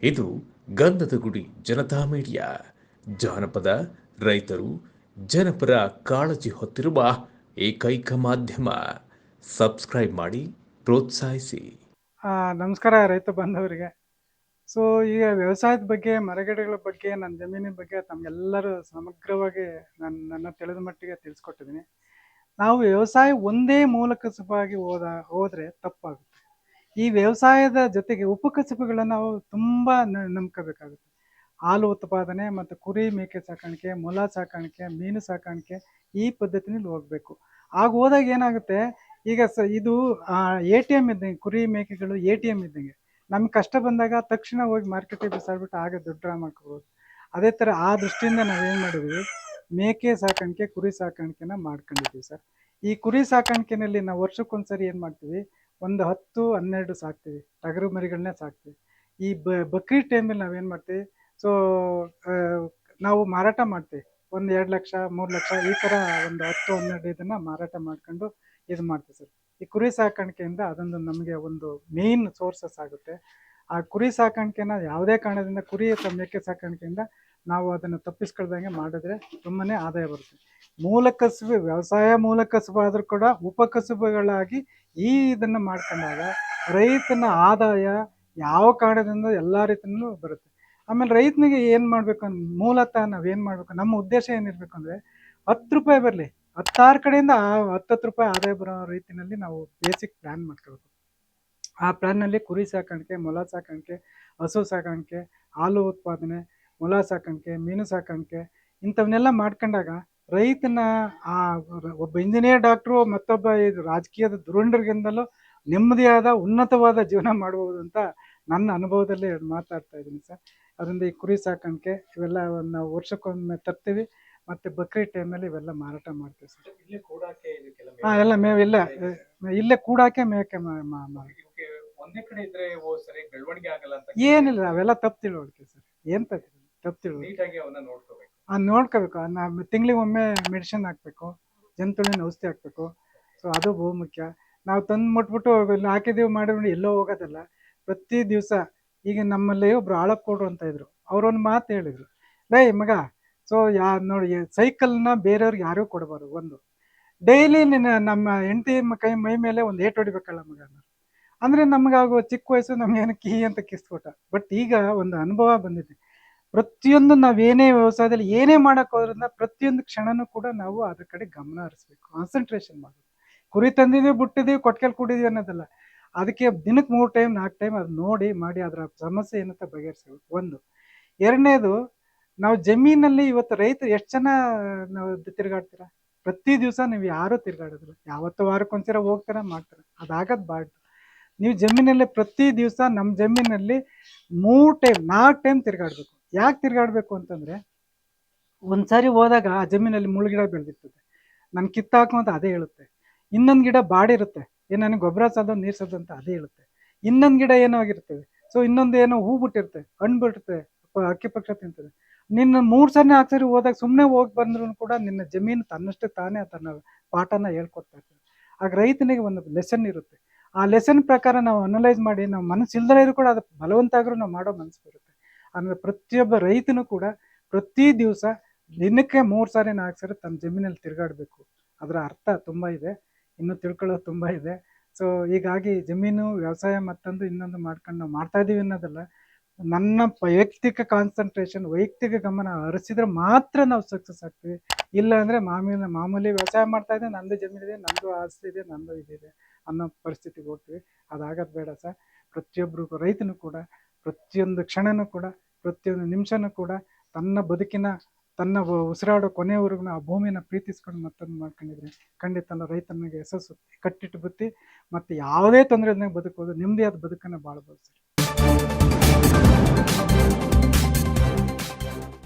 ಇದು ಗಂಧದ ಗುಡಿ ಜನತಾ ಮೀಡಿಯಾ. ಜಾನಪದ, ರೈತರು, ಜನಪರ ಕಾಳಜಿ ಹೊತ್ತಿರುವ ಏಕೈಕ ಮಾಧ್ಯಮ. ಸಬ್ಸ್ಕ್ರೈಬ್ ಮಾಡಿ, ಪ್ರೋತ್ಸಾಹಿಸಿ. ನಮಸ್ಕಾರ ರೈತ ಬಾಂಧವರಿಗೆ. ಸೊ ಈಗ ವ್ಯವಸಾಯದ ಬಗ್ಗೆ, ಮರಗಿಡಗಳ ಬಗ್ಗೆ, ನನ್ನ ಜಮೀನಿನ ಬಗ್ಗೆ ತಮಗೆಲ್ಲರೂ ಸಮಗ್ರವಾಗಿ ನನ್ನ ತಿಳಿದ ಮಟ್ಟಿಗೆ ತಿಳಿಸ್ಕೊಟ್ಟಿದ್ದೀನಿ. ನಾವು ವ್ಯವಸಾಯ ಒಂದೇ ಮೂಲ ಕಸುಬಾಗಿ ಹೋದರೆ ತಪ್ಪಾಗುತ್ತೆ. ಈ ವ್ಯವಸಾಯದ ಜೊತೆಗೆ ಉಪಕಸುಬುಗಳನ್ನು ನಾವು ತುಂಬ ನಂಬ್ಕೋಬೇಕಾಗುತ್ತೆ. ಹಾಲು ಉತ್ಪಾದನೆ ಮತ್ತು ಕುರಿ ಮೇಕೆ ಸಾಕಾಣಿಕೆ, ಮೊಲ ಸಾಕಾಣಿಕೆ, ಮೀನು ಸಾಕಾಣಿಕೆ, ಈ ಪದ್ಧತಿನಲ್ಲಿ ಹೋಗಬೇಕು. ಆಗ ಹೋದಾಗ ಏನಾಗುತ್ತೆ, ಈಗ ಇದು ATM ಇದ್ದಂಗೆ, ಕುರಿ ಮೇಕೆಗಳು ATM ಇದ್ದಂಗೆ. ನಮ್ಗೆ ಕಷ್ಟ ಬಂದಾಗ ತಕ್ಷಣ ಹೋಗಿ ಮಾರ್ಕೆಟಿಗೆ ಬಿಸಾಡ್ಬಿಟ್ಟು ಆಗ ದುಡ್ಡು ಡ್ರಾ ಮಾಡ್ಕೋಬೋದು. ಅದೇ ಥರ ಆ ದೃಷ್ಟಿಯಿಂದ ನಾವೇನು ಮಾಡಿದ್ವಿ, ಮೇಕೆ ಸಾಕಾಣಿಕೆ, ಕುರಿ ಸಾಕಾಣಿಕೆನ ಮಾಡ್ಕೊಂಡಿದ್ದೀವಿ ಸರ್. ಈ ಕುರಿ ಸಾಕಾಣಿಕೆನಲ್ಲಿ ನಾವು ವರ್ಷಕ್ಕೊಂದ್ಸರಿ ಏನು ಮಾಡ್ತೀವಿ, ಒಂದು 10-12 ಸಾಕ್ತೀವಿ, ಟಗರು ಮರಿಗಳನ್ನೇ ಸಾಕ್ತೀವಿ. ಈ ಬಕ್ರೀದ್ ಟೈಮಲ್ಲಿ ನಾವೇನು ಮಾಡ್ತೀವಿ, ಸೊ ನಾವು ಮಾರಾಟ ಮಾಡ್ತೀವಿ. ಒಂದು 2 ಲಕ್ಷ 3 ಲಕ್ಷ ಈ ಥರ ಒಂದು 10-12 ಇದನ್ನು ಮಾರಾಟ ಮಾಡ್ಕೊಂಡು ಇದು ಮಾಡ್ತೀವಿ ಸರ್. ಈ ಕುರಿ ಸಾಕಾಣಿಕೆಯಿಂದ ಅದೊಂದು ನಮಗೆ ಒಂದು ಮೇನ್ ಸೋರ್ಸಸ್ ಆಗುತ್ತೆ. ಆ ಕುರಿ ಸಾಕಾಣಿಕೆನ ಯಾವುದೇ ಕಾರಣದಿಂದ, ಕುರಿ ಅಥವಾ ಮೇಕೆ ಸಾಕಾಣಿಕೆಯಿಂದ ನಾವು ಅದನ್ನು ತಪ್ಪಿಸ್ಕೊಳ್ದಂಗೆ ಮಾಡಿದ್ರೆ ತುಂಬನೇ ಆದಾಯ ಬರುತ್ತೆ. ಮೂಲ ಕಸುಬು, ವ್ಯವಸಾಯ ಮೂಲ ಕಸುಬು ಆದರೂ ಕೂಡ ಉಪಕಸುಬುಗಳಾಗಿ ಇದನ್ನು ಮಾಡ್ಕೊಂಡಾಗ ರೈತನ ಆದಾಯ ಯಾವ ಕಾರಣದಿಂದ ಎಲ್ಲ ರೀತಿಯಲ್ಲೂ ಬರುತ್ತೆ. ಆಮೇಲೆ ರೈತನಿಗೆ ಏನು ಮಾಡಬೇಕು ಮೂಲತಃ ನಾವೇನು ಮಾಡಬೇಕು, ನಮ್ಮ ಉದ್ದೇಶ ಏನಿರಬೇಕು ಅಂದರೆ 10 ರೂಪಾಯಿ ಬರಲಿ, 16 ಕಡೆಯಿಂದ 10 ರೂಪಾಯಿ ಆದಾಯ ಬರೋ ರೀತಿಯಲ್ಲಿ ನಾವು ಬೇಸಿಕ್ ಪ್ಲ್ಯಾನ್ ಮಾಡ್ಕೋಬೇಕು. ಆ ಪ್ಲ್ಯಾನ್ನಲ್ಲಿ ಕುರಿ ಸಾಕಾಣಿಕೆ, ಮೊಲ ಸಾಕಾಣಿಕೆ, ಹಸು ಸಾಕಾಣಿಕೆ, ಹಾಲು ಉತ್ಪಾದನೆ, ಮೊಲ ಸಾಕಾಣಿಕೆ, ಮೀನು ಸಾಕಾಣಿಕೆ ಇಂಥವನ್ನೆಲ್ಲ ಮಾಡ್ಕೊಂಡಾಗ ರೈತನ ಒಬ್ಬ ಇಂಜಿನಿಯರ್, ಡಾಕ್ಟ್ರು, ಮತ್ತೊಬ್ಬ ಇದು ರಾಜಕೀಯದ ಧುರಂಡರಿಗಿಂತಲೂ ನೆಮ್ಮದಿಯಾದ ಉನ್ನತವಾದ ಜೀವನ ಮಾಡ್ಬೋದು ಅಂತ ನನ್ನ ಅನುಭವದಲ್ಲಿ ಮಾತಾಡ್ತಾ ಇದ್ದೀನಿ ಸರ್. ಅದರಿಂದ ಈ ಕುರಿ ಸಾಕಾಣಿಕೆ ಇವೆಲ್ಲ ನಾವು ವರ್ಷಕ್ಕೊಮ್ಮೆ ತರ್ತೀವಿ, ಮತ್ತು ಬಕ್ರೀದ್ ಟೈಮಲ್ಲಿ ಇವೆಲ್ಲ ಮಾರಾಟ ಮಾಡ್ತೀವಿ ಸರ್. ಹಾಂ, ಎಲ್ಲ ಮೇವು ಇಲ್ಲೇ ಕೂಡಾಕೆ ಮೇಕೆ ಏನಿಲ್ಲ, ಅವೆಲ್ಲ ತಪ್ಪು ತಿಳುವಳಿಕೆ ಸರ್. ಏನು ತಪ್ಪು ತಿಳುವಳಿಕೆ. ನೋಡ್ಕೋಬೇಕು. ತಿಂಗಳಿಗೆ ಒಮ್ಮೆ ಮೆಡಿಸಿನ್ ಹಾಕಬೇಕು, ಜಂತುಳಿನ ಔಷಧಿ ಹಾಕಬೇಕು. ಸೊ ಅದು ಬಹುಮುಖ್ಯ. ನಾವು ತಂದು ಮುಟ್ಬಿಟ್ಟು ಹಾಕಿದ್ದೀವಿ ಮಾಡಿಬಿಟ್ಟು ಎಲ್ಲೋ ಹೋಗೋದಲ್ಲ. ಪ್ರತಿ ದಿವಸ ಈಗ ನಮ್ಮಲ್ಲಿ ಒಬ್ರು ಆಳಪ್ಪ ಕೊಡ್ರು ಅಂತ ಇದ್ರು. ಅವ್ರೊಂದು ಮಾತು ಹೇಳಿದರು, ಲೇ ಮಗ, ಸೊ ನೋಡಿ, ಸೈಕಲ್ನ ಬೇರೆಯವ್ರಿಗೆ ಯಾರೂ ಕೊಡಬಾರ್ದು. ಒಂದು ಡೈಲಿ ನಮ್ಮ ಹೆಂಡತಿ ಮೈ ಮೇಲೆ ಒಂದು ಏಟು ಹೊಡಿಬೇಕಲ್ಲ ಮಗ ಅಂದರೆ ನಮಗಾಗೋ ಚಿಕ್ಕ ವಯಸ್ಸು ನಮಗೇನು ಕೀ ಅಂತ ಕಿಸ್ಕೊಟ್ಟ. ಬಟ್ ಈಗ ಒಂದು ಅನುಭವ ಬಂದಿದೆ. ಪ್ರತಿಯೊಂದು ನಾವೇನೇ ವ್ಯವಸಾಯದಲ್ಲಿ ಏನೇ ಮಾಡೋಕ್ಕೆ ಹೋದ್ರಿಂದ ಪ್ರತಿಯೊಂದು ಕ್ಷಣನೂ ಕೂಡ ನಾವು ಅದ್ರ ಕಡೆ ಗಮನ ಹರಿಸ್ಬೇಕು, ಕಾನ್ಸಂಟ್ರೇಷನ್ ಮಾಡಬೇಕು. ಕುರಿ ತಂದಿದ್ದೀವಿ, ಬಿಟ್ಟಿದ್ದೀವಿ, ಕೊಟ್ಕೆಲ್ ಕುಡಿದೀವಿ ಅನ್ನೋದಲ್ಲ. ಅದಕ್ಕೆ ದಿನಕ್ಕೆ 3 ಟೈಮ್ 4 ಟೈಮ್ ಅದು ನೋಡಿ ಮಾಡಿ ಅದರ ಸಮಸ್ಯೆ ಏನಂತ ಬಗೆಹರಿಸ್ಬೇಕು. ಒಂದು. ಎರಡನೇದು, ನಾವು ಜಮೀನಲ್ಲಿ ಇವತ್ತು ರೈತರು ಎಷ್ಟು ಜನ ನಾವು ತಿರುಗಾಡ್ತೀರಾ? ಪ್ರತಿ ದಿವಸ ನೀವು ಯಾರೂ ತಿರುಗಾಡೋದಿಲ್ಲ. ಯಾವತ್ತು ವಾರಕ್ಕೊಂದ್ಸಲ ಹೋಗ್ತಾರ ಮಾಡ್ತಾರೆ, ಅದಾಗದು ಬಾರ್ದು. ನೀವು ಜಮೀನಲ್ಲಿ ಪ್ರತಿ ದಿವಸ ನಮ್ಮ ಜಮೀನಲ್ಲಿ 3 ಟೈಮ್ 4 ಟೈಮ್ ತಿರುಗಾಡಬೇಕು. ಯಾಕೆ ತಿರುಗಾಡಬೇಕು ಅಂತಂದರೆ, ಒಂದ್ಸಾರಿ ಹೋದಾಗ ಆ ಜಮೀನಲ್ಲಿ ಮುಳ್ಗಿಡ ಬೆಳೆದಿರ್ತದೆ, ನಾನು ಕಿತ್ತಾಕು ಅಂತ ಅದೇ ಹೇಳುತ್ತೆ. ಇನ್ನೊಂದು ಗಿಡ ಬಾಡಿರುತ್ತೆ, ನನಗೆ ಗೊಬ್ಬರ ಸದ್ದು ನೀರು ಸದ್ದು ಅಂತ ಅದೇ ಹೇಳುತ್ತೆ. ಇನ್ನೊಂದು ಗಿಡ ಏನೋ ಆಗಿರ್ತದೆ, ಸೊ ಇನ್ನೊಂದು ಏನೋ ಹೂ ಬಿಟ್ಟಿರುತ್ತೆ, ಹಣ್ಣು ಬಿಟ್ಟಿರುತ್ತೆ, ಅಕ್ಕಿ ಪಕ್ಷ ತಿಂತದೆ. ನಿನ್ನ 3 ಸರಿ 4 ಸರಿ ಹೋದಾಗ ಸುಮ್ಮನೆ ಹೋಗಿ ಬಂದ್ರೂ ಕೂಡ ನಿನ್ನ ಜಮೀನು ತನ್ನಷ್ಟು ತಾನೇ ತನ್ನ ಪಾಠನ ಹೇಳ್ಕೊಡ್ತಾ ಇರ್ತದೆ. ಆಗ ರೈತನಿಗೆ ಒಂದು ಲೆಸನ್ ಇರುತ್ತೆ. ಆ ಲೆಸನ್ ಪ್ರಕಾರ ನಾವು ಅನಲೈಸ್ ಮಾಡಿ, ನಾವು ಮನಸ್ಸು ಇಲ್ದಲೇ ಇದ್ರೂ ಕೂಡ ಅದು ಬಲವಂತ ಆದರೂ ನಾವು ಮಾಡೋ ಮನಸ್ಸು ಬರುತ್ತೆ. ಅಂದರೆ ಪ್ರತಿಯೊಬ್ಬ ರೈತನೂ ಕೂಡ ಪ್ರತಿ ದಿವಸ ದಿನಕ್ಕೆ 3 ಸಾರಿ 4 ಸಾರಿ ತನ್ನ ಜಮೀನಲ್ಲಿ ತಿರುಗಾಡಬೇಕು. ಅದರ ಅರ್ಥ ತುಂಬ ಇದೆ, ಇನ್ನೂ ತಿಳ್ಕೊಳ್ಳೋದು ತುಂಬ ಇದೆ. ಸೊ ಹೀಗಾಗಿ ಜಮೀನು, ವ್ಯವಸಾಯ ಮತ್ತೊಂದು ಇನ್ನೊಂದು ಮಾಡ್ಕೊಂಡು ನಾವು ಮಾಡ್ತಾ ಇದ್ದೀವಿ ಅನ್ನೋದಲ್ಲ, ನನ್ನ ವೈಯಕ್ತಿಕ ಕಾನ್ಸಂಟ್ರೇಷನ್, ವೈಯಕ್ತಿಕ ಗಮನ ಹರಿಸಿದ್ರೆ ಮಾತ್ರ ನಾವು ಸಕ್ಸಸ್ ಆಗ್ತೀವಿ. ಇಲ್ಲ ಅಂದರೆ ಮಾಮೂಲಿ ವ್ಯವಸಾಯ ಮಾಡ್ತಾ ಇದ್ದೆ, ನಂದು ಜಮೀನಿದೆ, ನಂದು ಆಸ್ತಿ ಇದೆ, ನಂದು ಇದಿದೆ ಅನ್ನೋ ಪರಿಸ್ಥಿತಿಗೆ ಹೋಗ್ತೀವಿ. ಅದಾಗೋದು ಬೇಡ ಸರ್. ಪ್ರತಿಯೊಬ್ಬರಿಗೂ, ರೈತನೂ ಕೂಡ ಪ್ರತಿಯೊಂದು ಕ್ಷಣನೂ ಕೂಡ, ಪ್ರತಿಯೊಂದು ನಿಮಿಷನೂ ಕೂಡ ತನ್ನ ಬದುಕಿನ, ತನ್ನ ಉಸಿರಾಡೋ ಕೊನೆಯವರೆಗೂ ಆ ಭೂಮಿನ ಪ್ರೀತಿಸ್ಕೊಂಡು ಮತ್ತೊಂದು ಮಾಡ್ಕೊಂಡಿದ್ರೆ ಖಂಡಿತ ರೈತನಿಗೆ ಯಶಸ್ಸು ಕಟ್ಟಿಟ್ಟು ಬುತ್ತಿ ಮತ್ತು ಯಾವುದೇ ತೊಂದರೆ ಬದುಕೋದು, ನೆಮ್ಮದಿಯಾದ ಬದುಕನ್ನು ಬಾಳ್ಬೋದು ಸರ್.